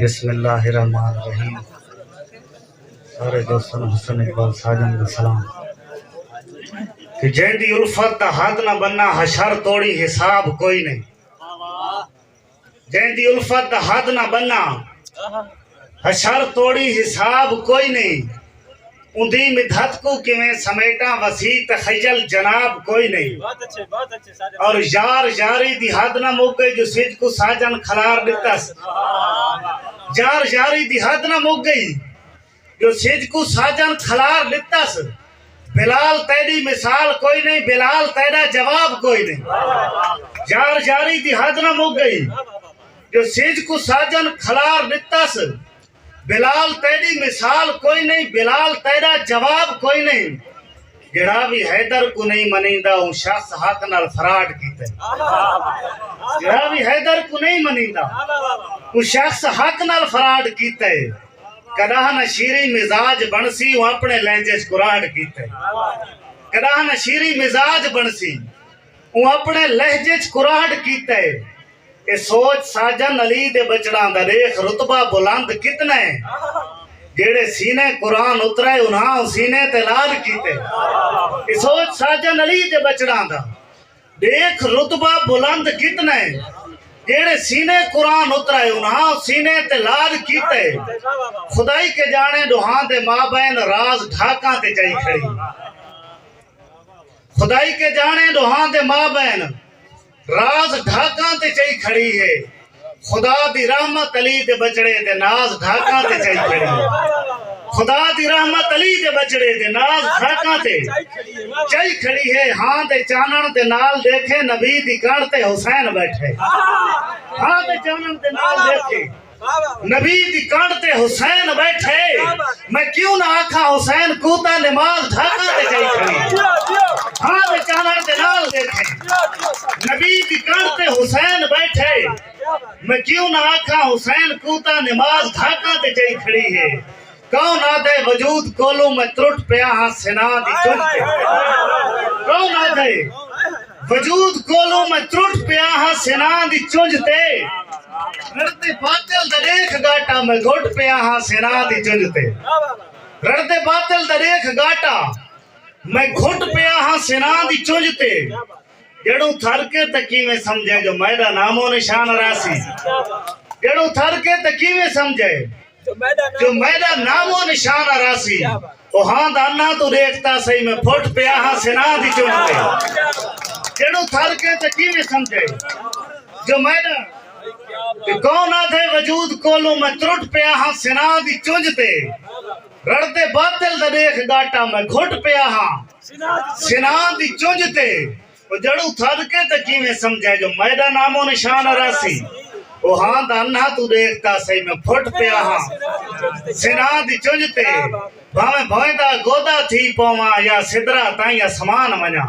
बिस्मिल्लाहिर्रहमानिर्रहीम। सारे दोस्तों हसन इकबाल साजन का सलाम। कि जैदी उल्फत दा हद न बनना हशर तोड़ी हिसाब कोई नहीं। जैदी उल्फत दा हद न बनना हशर तोड़ी हिसाब कोई नहीं। उंदी मिधत को किवें समेटा वसी तखयल जनाब कोई नहीं। और यार यारी दी हद न मुक गई जो सिज को साजन खलार दितस। यार यारी दी हद न मुक गई जो सिज को साजन खलार दितस। बिलाल तेरी मिसाल कोई नहीं, बिलाल तेरा जवाब कोई नहीं। यार यारी दी हद न मुक गई जो सिज को साजन खलार दितस। बिलाल तेरी मिसाल कोई नहीं, बिलाल तेरा जवाब कोई नहीं। जिहड़ा भी हैदर को नहीं मनींदा वो शख्स हक नाल फराड कीते। जिहड़ा भी हैदर को नहीं मनींदा वो शख्स हक नाल फराड कीते। कदा नशीरी मिजाज बनसी वो अपने लहजे च कुरान कीते। कदा नशीरी मिजाज बनसी वो अपने लहजे च कुरान कीते। ये सोच साजन अली दे बचड़ा दा देख रुतबा बुलंद कितना है। जेड़े सीने कुरान उतरे उन्हां सीने ते लाल कीते। ये सोच साजन अली दे बचड़ा दा देख रुतबा बुलंद कितना है। जेड़े सीने कुरान उतरे उन्हां सीने ते लाल कीते। खुदाई के जाने दुहां दे माबैन राज ढाका ते चई खड़ी। खुदाई के जाने दुहां दे माबैन राज ढाका ते चई खड़ी है। खुदा दी रहमत अली दे बचड़े दे नाज ढाका ते चई खड़ी है। खुदा दी रहमत अली दे बचड़े दे नाज ढाका ते चई खड़ी है। हां दे चानन दे नाल देखे नबी दी कण ते हुसैन बैठे। हां दे चानन दे नाल देखे नबी दी कण ते हुसैन बैठे। मैं क्यों ना आखा हुसैन कूता नमाज ढाका ते चई खड़ी। हां दे चानन दे नाल देखे नबी दी कण ते हुसैन बैठे। मैं क्यों ना आखा हुसैन कूता नमाज ढाका ते चई खड़ी है। कौन आदे वजूद कोलू मैं त्रुट पिया हां सिना दी चुंझ ते। कौन आदे वजूद कोलू मैं त्रुट पिया हां सिना दी चुंझ ते। रड़ते बातिल दा देख गाटा मैं घुट पिया हां सिना दी चुंझ ते। रड़ते बातिल दा देख गाटा मैं घुट पिया हां सिना दी चुंझ ते। जेड़ू थर के ते कीवें समझे जो मेरा नामो निशान रासी। जेड़ू थर के ते कीवें समझे जो मेरा नामो निशान रासी। ओ हां दाना तू देखता सही मैं फुट पिया हां सिना दी चुंझ ते। जेड़ू थर के ते कीवें समझे जो मेरा कौन आधे वजूद कोलू मैं त्रुट पिया हां सिना दी चुंझ ते। रड़ते बातिल दा देख गाटा मैं घुट पिया हां सिना दी चुंझ ते। जड़ू थद के ते कीवें समझे जो मेरा नामो निशान रासी। ओ हां दाना तू देखता सही मैं फुट पिया हां सिना दी चुंझ ते। भावें भोंदा गोदा थी पवा या सिदरा ताई आसमान वञा।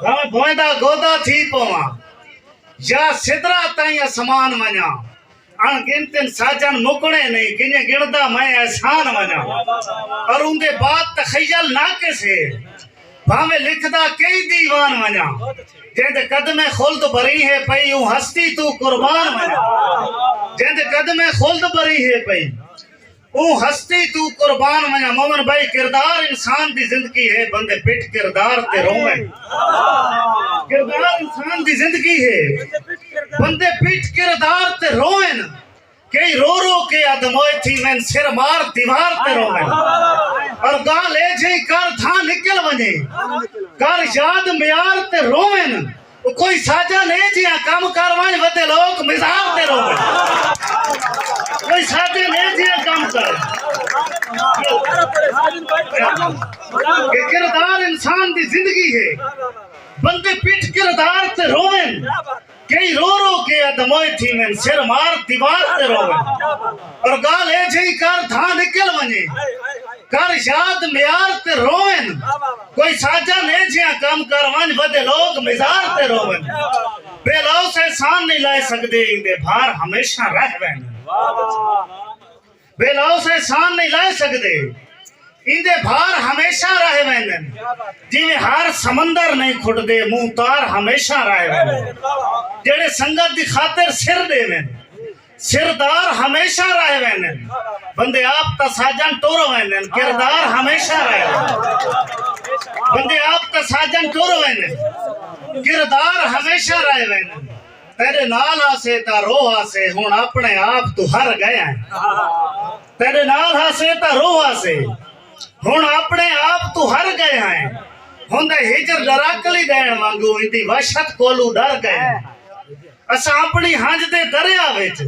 भावें भोंदा गोदा थी पवा या सिदरा ताई आसमान वञा। अणगिनतिन साजन मुकणे नहीं किने गिणदा मैं एहसान वञा। और उनके बाद तखयल नाके से भावे लिखदा कई दीवान वञा। जेंदे कदमे खुल्द भरी है पई यूं हस्ती तू कुर्बान वञा। जेंदे कदमे खुल्द भरी है पई ऊ हस्ती तू कुर्बान वञा। मोमन भाई किरदार इंसान दी जिंदगी है बंदे पिट किरदार ते रोवे। किरदार इंसान दी जिंदगी है बंदे पिट किरदार ते रोवेन। कई रो रो के अदमोए थी मैं सिर मार दीवार ते रोवेन। और गाल ए जई कर था निकल वने कर याद म्यार ते रोवेन। कोई साजा ने जिया काम करवान वते लोग मिजाज ते रोवेन। कोई साजे ने जिया काम कर के किरदार इंसान दी जिंदगी है बंदे पिट किरदार ते रोवेन। कई रो रो के अदमोए थी मैं सिर मार दीवार ते रोवेन। और गाल ए जई कर था निकल वने कर याद म्यार ते रोवेन। कोई साजा ने जिया काम करवान वदे लोग मिजार ते रोवेन। बेलाओ से सान नहीं ला सकदे इंदे भार हमेशा रहवेन। बेलाओ से सान नहीं ला सकदे इंदे भार हमेशा रहे वैंदन जिवें हार समंदर नहीं खुटदे मुंह तार हमेशा रहे वैंदन जेड़े संगत दी खातिर सिर देवें सिरदार हमेशा रहे वैंदन बंदे आप ता साजन टोरो वैंदन किरदार हमेशा रहे बंदे आप ता साजन टोरो वैंदन किरदार हमेशा रहे वैंदन तेरे नाल आसे ता रो आसे हुण अपने आप तू हर गया तेरे नाल आसे ता रो आसे हुण अपने आप तू हर गए हैं हुंदे हिजर लराकली देण वांगू इंदी वशत कोलू डर गए असा अपनी हंज दे दरिया विच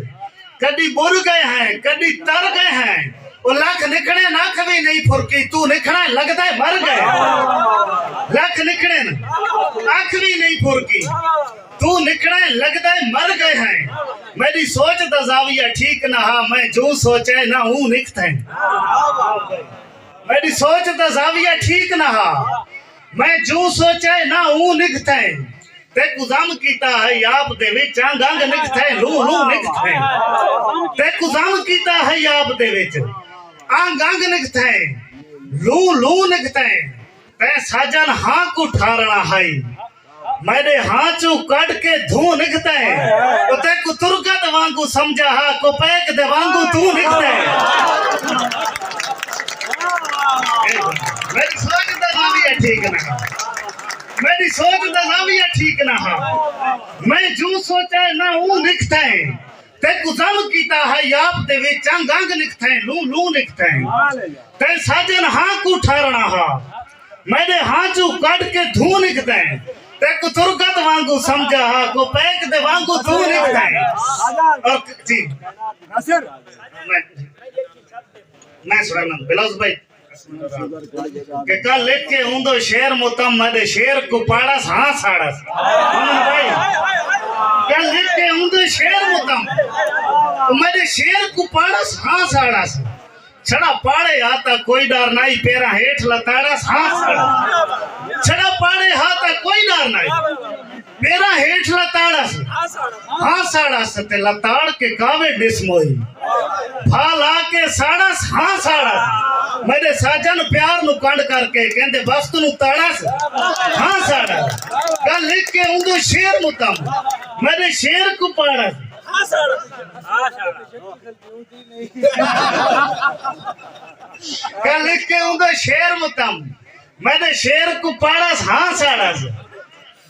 कदी बुर गए हैं कदी तर गए हैं ओ लख निकले नख भी नहीं फुरकी तू निकला लगदा है मर गए लख निकले अख भी नहीं फुरकी तू निकले लगदा है मर गए हैं मेरी सोच दा जाविया ठीक ना हा मैं जो सोचे ना हूं निकते मेरी सोच दा जाविया ठीक ना हा मैं जो सोचे ना हूं निकते ते कुजाम कीता है आप दे विच अंग अंग निकते लू लू निकते ते कुजाम कीता है आप दे विच अंग अंग निकते लू लू निकते ते साजन हां को ठारना है मेरे हां चू कट के धू निकते तो ते को तुरगत वांगू समझा हा को पैक दे वांगू तू निकते मेरी सोच दा जाविया ठीक ना मेरी सोच दा जाविया ठीक ना हा मैं जो सोचा ना हूं निकते ते कुजम कीता है आप दे विच अंग अंग निकते लू लू निकते ते साजन हां को ठारना हा मेरे हां चू कट के धू निकते ते को तुरगत वांगू समझा हा को पैक दे वांगू तू निकते और जी नासिर मैं सुना बिलास भाई के कल लिख के उन्दो शेर मुतम मदे शेर को पाड़स हां साड़स अमन भाई कल लिख के उन्दो शेर मुतम मदे शेर को पाड़स हां साड़स छड़ा पाड़े आता कोई डर नहीं पेरा हेठ लताड़स हां साड़स छड़ा पाड़े हाथा कोई डर नहीं पेरा हेठ लताड़स हां साड़स ते लताड़ के कावे डिसमोई फाल आके साड़स हां साड़स मेरे साजन प्यार नु कंड करके कहंदे बस तू ताड़स हां साड़स कल लिख के उन्दो शेर मुतम मेरे शेर को पाड़स हां साड़स कल लिख के उन्दो शेर मुतम मेरे शेर को पाड़स हां साड़स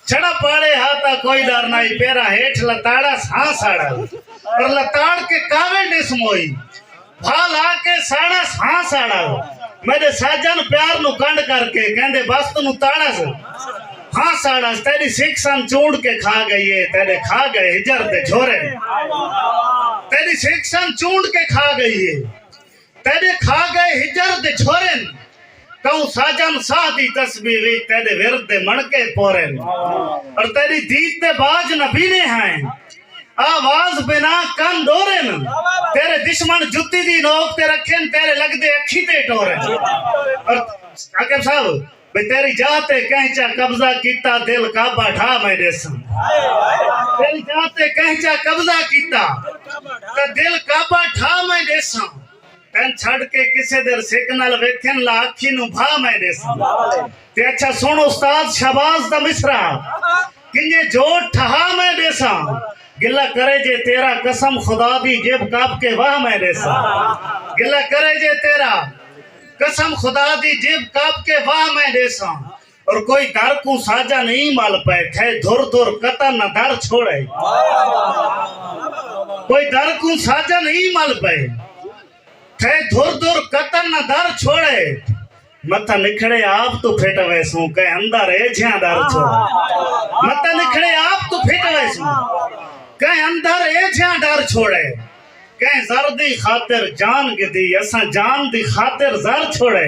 छड़ा पाड़े हाथा कोई डर नहीं पेरा हेठ लताड़स हां साड़स और लताड़ के कावे डिसमोई भाल आके साड़स हां साड़स मेरे साजन प्यार नु कंड करके कहंदे बस तू ताड़स हां साड़स तेरी शिक्षण चूड़ के खा गई है तेरे खा गए हिजर दे छोरे तेरी शिक्षण चूड़ के खा गई है तेरे खा गए हिजर दे छोरे कहूं साजन साह दी तस्वीर तेरे विरद दे मणके पोरे और तेरी दीद दे बाज नबीने हैं आवाज बिना कान डोरे तेरे दुश्मन जुत्ती दी नोक ते रखें तेरे लगदे अखी ते टोरे और आकिब साहब भाई तेरी जाते कहचा कब्जा कीता दिल काबा ठा मैं देसा तेरी जाते कहचा कब्जा कीता ते दिल काबा ठा मैं देसा तन छड़ के किसे दर सिग्नल वेखन ला अखी नु भा मैं देसा ते अच्छा सुन उस्ताद शहबाज दा मिसरा किने जोड़ ठहा मैं देसा गिला करे जे तेरा कसम खुदा दी जेब काप के वाह मैं देसा गिला करे जे तेरा कसम खुदा दी जेब काप के वाह मैं देसा और कोई दर को साजा नहीं माल पाए थे धुर धुर कता न दर छोड़े कोई दर को साजा नहीं माल पाए थे धुर धुर कता न दर छोड़े मथा निखड़े आप तो फिट वैसू कह अंदर है ज्या दर छोड़े मथा निखड़े आप तो फिट वैसू कह अंदर ए ज्या डर छोड़े कह जर दी खातिर जान गिदी असा जान दी खातिर जर छोड़े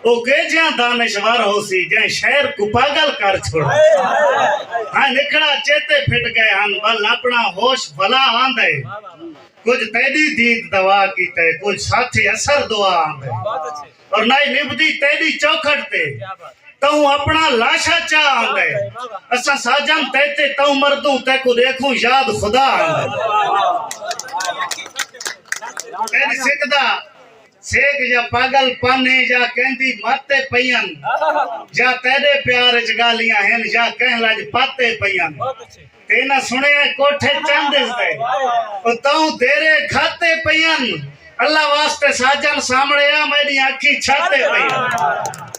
ओ के ज्या दानिशवर होसी जै शहर को पागल कर छोड़े हां निखड़ा चेते फिट गए हन बल अपना होश भला आंदे कुछ तेरी दीद दवा कीते कुछ साथी असर दुआ आंदे और नहीं निभदी तेरी चौखट ते तू अपना लाशा चा आंदे असा साजन तेते तू मरदू ते को देखूं याद खुदा आंदे तेरी सेक या पागल पाने या कहंदी माते पयन या तेरे प्यार च गालियां हैं या कह लज पाते पयन तेना सुने कोठे चंद से ओ तू तेरे खाते पयन अल्लाह वास्ते साजन सामने आ मेरी आखी छाते पयन